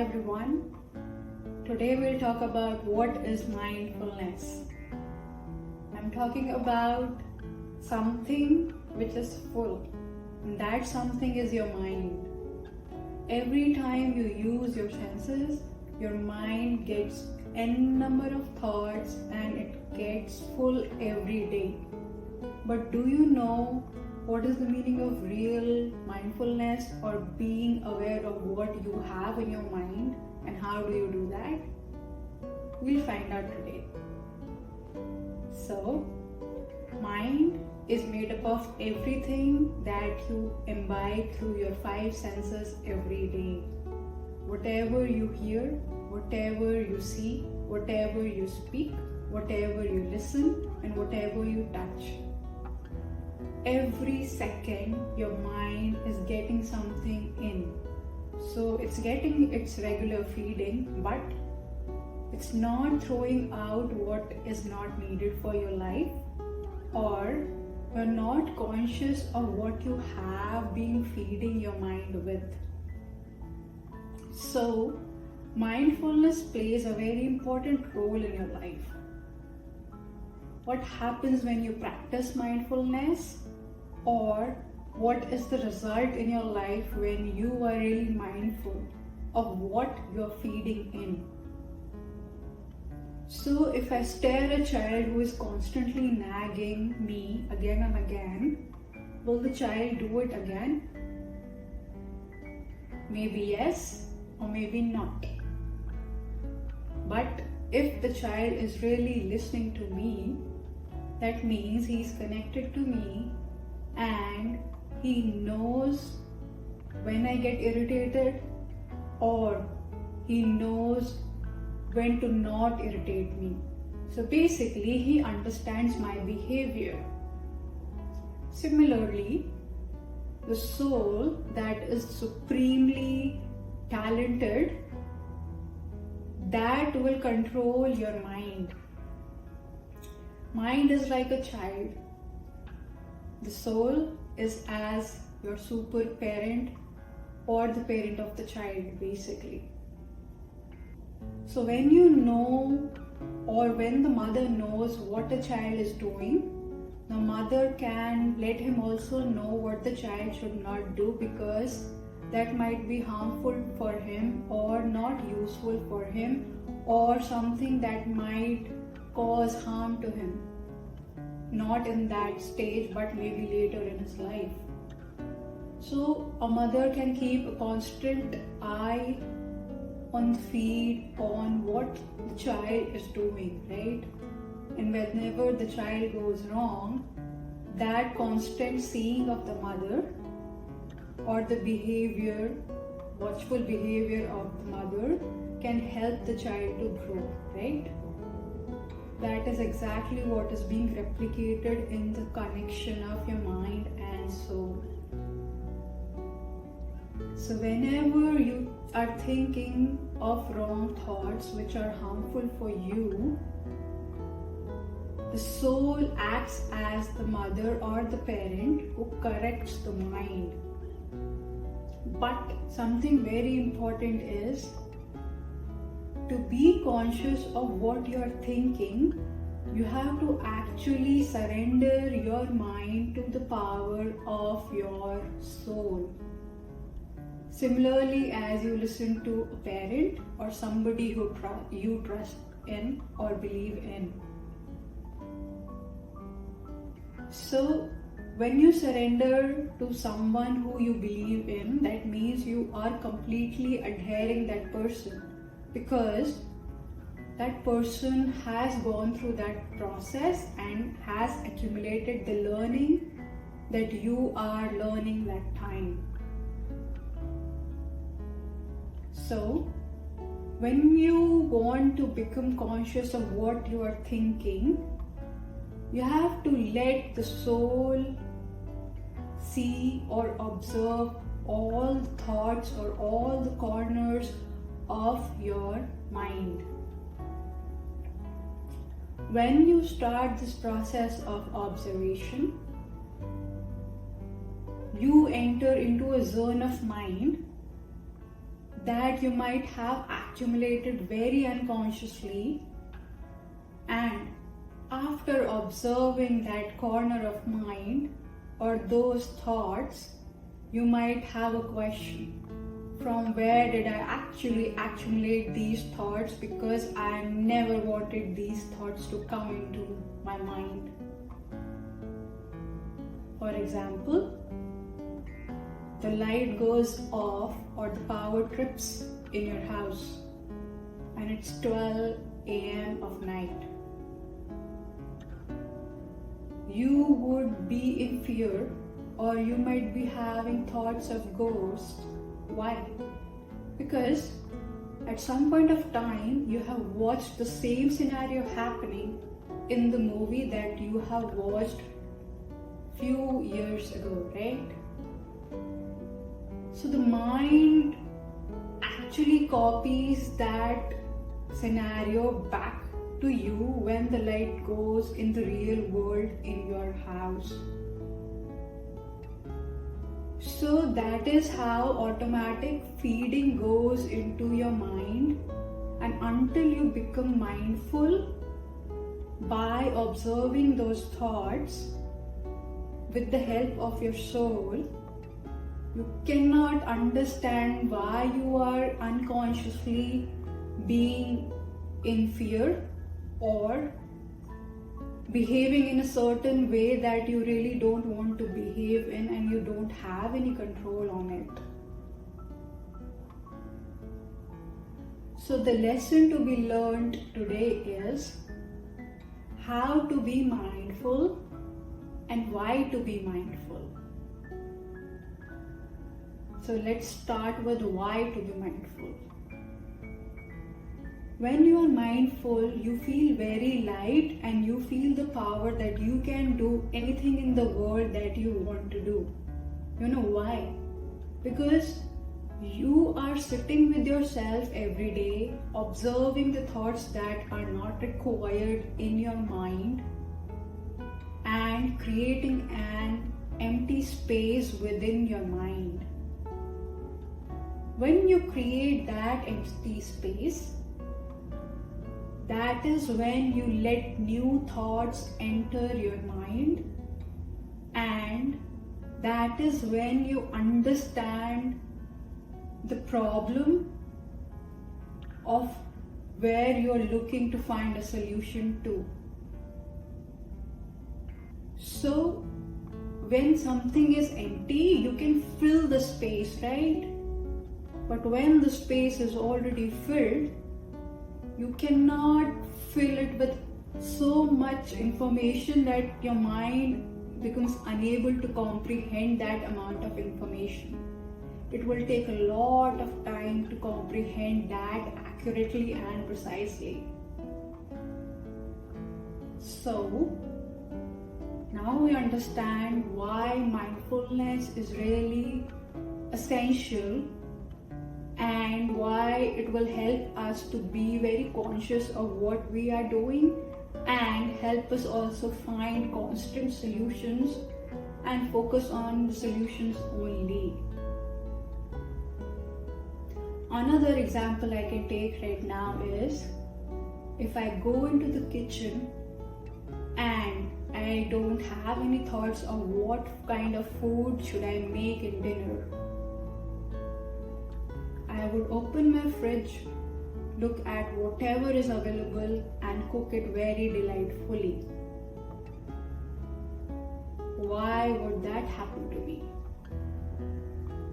everyone. Today we'll talk about what is mindfulness. I'm talking about something which is full, and that something is your mind. Every time you use your senses, your mind gets n number of thoughts and it gets full every day. But do you know what is the meaning of real mindfulness or being aware of what you have in your mind, and how do you do that? We'll find out today. So, mind is made up of everything that you imbibe through your five senses every day. Whatever you hear, whatever you see, whatever you speak, whatever you listen, and whatever you touch. Every second your mind is getting something in. So it's getting its regular feeding, but it's not throwing out what is not needed for your life, or you're not conscious of what you have been feeding your mind with. So mindfulness plays a very important role in your life. What happens when you practice mindfulness, or what is the result in your life when you are really mindful of what you're feeding in? So if I stare at a child who is constantly nagging me again and again, will the child do it again? Maybe yes, or maybe not. But if the child is really listening to me, that means he's connected to me and he knows when I get irritated, or he knows when to not irritate me. So basically, he understands my behavior. Similarly, the soul that is supremely talented, that will control your mind. Mind is like a child. The soul is as your super parent or the parent of the child, basically. So when you know, or when the mother knows what a child is doing, the mother can let him also know what the child should not do, because that might be harmful for him or not useful for him, or something that might cause harm to him. Not in that stage, but maybe later in his life. So a mother can keep a constant eye on the feed on what the child is doing, right? And whenever the child goes wrong, that constant seeing of the mother, or the behavior, watchful behavior of the mother, can help the child to grow, right? That is exactly what is being replicated in the connection of your mind and soul. So whenever you are thinking of wrong thoughts which are harmful for you, the soul acts as the mother or the parent who corrects the mind. But something very important is to be conscious of what you are thinking. You have to actually surrender your mind to the power of your soul. Similarly, as you listen to a parent or somebody who you trust in or believe in. So when you surrender to someone who you believe in, that means you are completely adhering that person, because that person has gone through that process and has accumulated the learning that you are learning that time. So when you want to become conscious of what you are thinking, you have to let the soul see or observe all the thoughts or all the corners of your mind. When you start this process of observation, you enter into a zone of mind that you might have accumulated very unconsciously, and after observing that corner of mind or those thoughts, you might have a question. From where did I actually accumulate these thoughts, because I never wanted these thoughts to come into my mind? For example, the light goes off or the power trips in your house and it's 12 a.m. of night. You would be in fear, or you might be having thoughts of ghosts. Why? Because at some point of time you have watched the same scenario happening in the movie that you have watched few years ago, right? So the mind actually copies that scenario back to you when the light goes in the real world in your house. So that is how automatic feeding goes into your mind, and until you become mindful by observing those thoughts with the help of your soul, you cannot understand why you are unconsciously being in fear or behaving in a certain way that you really don't want to behave in, and you don't have any control on it. So the lesson to be learned today is how to be mindful and why to be mindful. So let's start with why to be mindful. When you are mindful, you feel very light and you feel the power that you can do anything in the world that you want to do. You know why? Because you are sitting with yourself every day, observing the thoughts that are not required in your mind and creating an empty space within your mind. When you create that empty space, that is when you let new thoughts enter your mind, and that is when you understand the problem of where you are looking to find a solution to. So when something is empty, you can fill the space, right? But when the space is already filled, you cannot fill it with so much information that your mind becomes unable to comprehend that amount of information. It will take a lot of time to comprehend that accurately and precisely. So, now we understand why mindfulness is really essential and why it will help us to be very conscious of what we are doing and help us also find constant solutions and focus on the solutions only. Another example I can take right now is if I go into the kitchen and I don't have any thoughts of what kind of food should I make in dinner. I would open my fridge, look at whatever is available and cook it very delightfully. Why would that happen to me?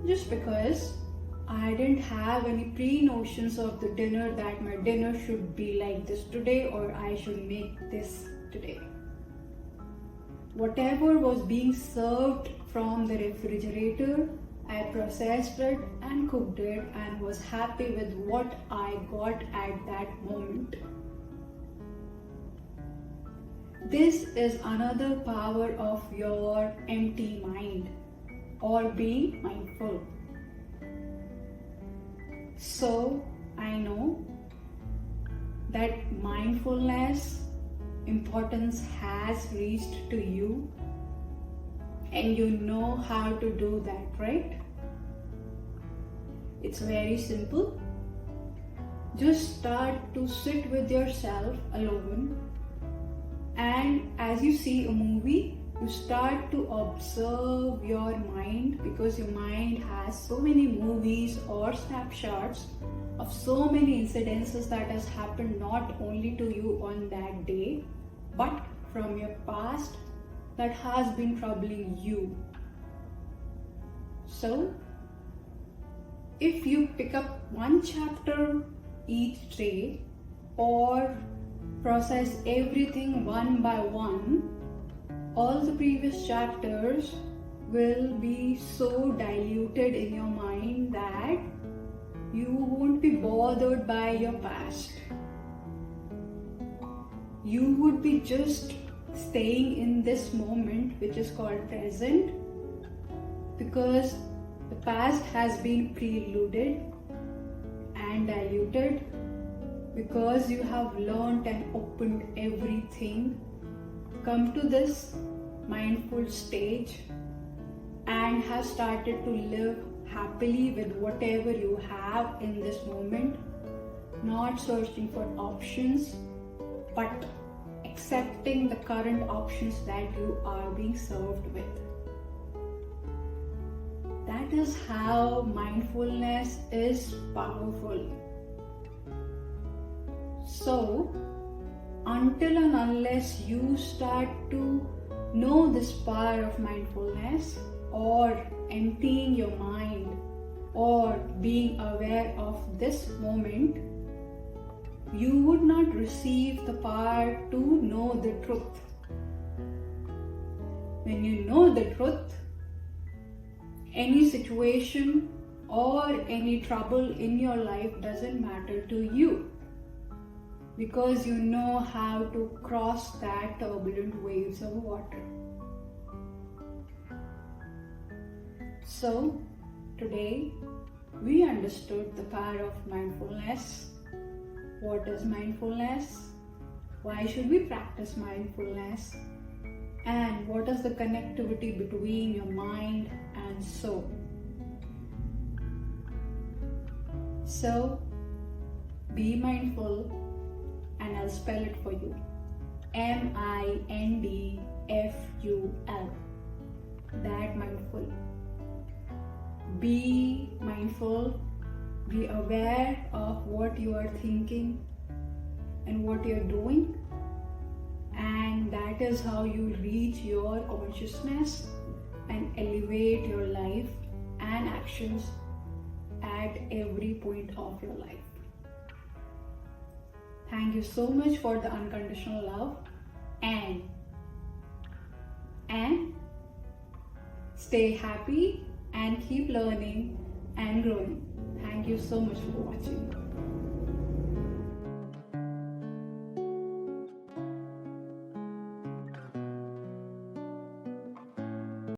Just because I didn't have any pre-notions of the dinner that my dinner should be like this today or I should make this today. Whatever was being served from the refrigerator, I processed it and cooked it and was happy with what I got at that moment. This is another power of your empty mind or being mindful. So I know that mindfulness importance has reached to you, and you know how to do that, right? It's very simple. Just start to sit with yourself alone, and as you see a movie, you start to observe your mind, because your mind has so many movies or snapshots of so many incidences that has happened not only to you on that day, but from your past that has been troubling you. So, if you pick up one chapter each day or process everything one by one, all the previous chapters will be so diluted in your mind that you won't be bothered by your past. You would be just staying in this moment, which is called present, because the past has been preluded and diluted, because you have learned and opened everything, come to this mindful stage and have started to live happily with whatever you have in this moment, not searching for options, but accepting the current options that you are being served with. That is how mindfulness is powerful. So, until and unless you start to know this power of mindfulness, or emptying your mind, or being aware of this moment, you would not receive the power to know the truth. When you know the truth, any situation or any trouble in your life doesn't matter to you, because you know how to cross that turbulent waves of water. So, today we understood the power of mindfulness. What is mindfulness? Why should we practice mindfulness? And what is the connectivity between your mind and soul? So, be mindful, and I'll spell it for you. mindful. That mindful. Be mindful, be aware of what you are thinking and what you are doing, and that is how you reach your consciousness and elevate your life and actions at every point of your life. Thank you so much for the unconditional love, and stay happy and keep learning and growing. Thank you so much for watching.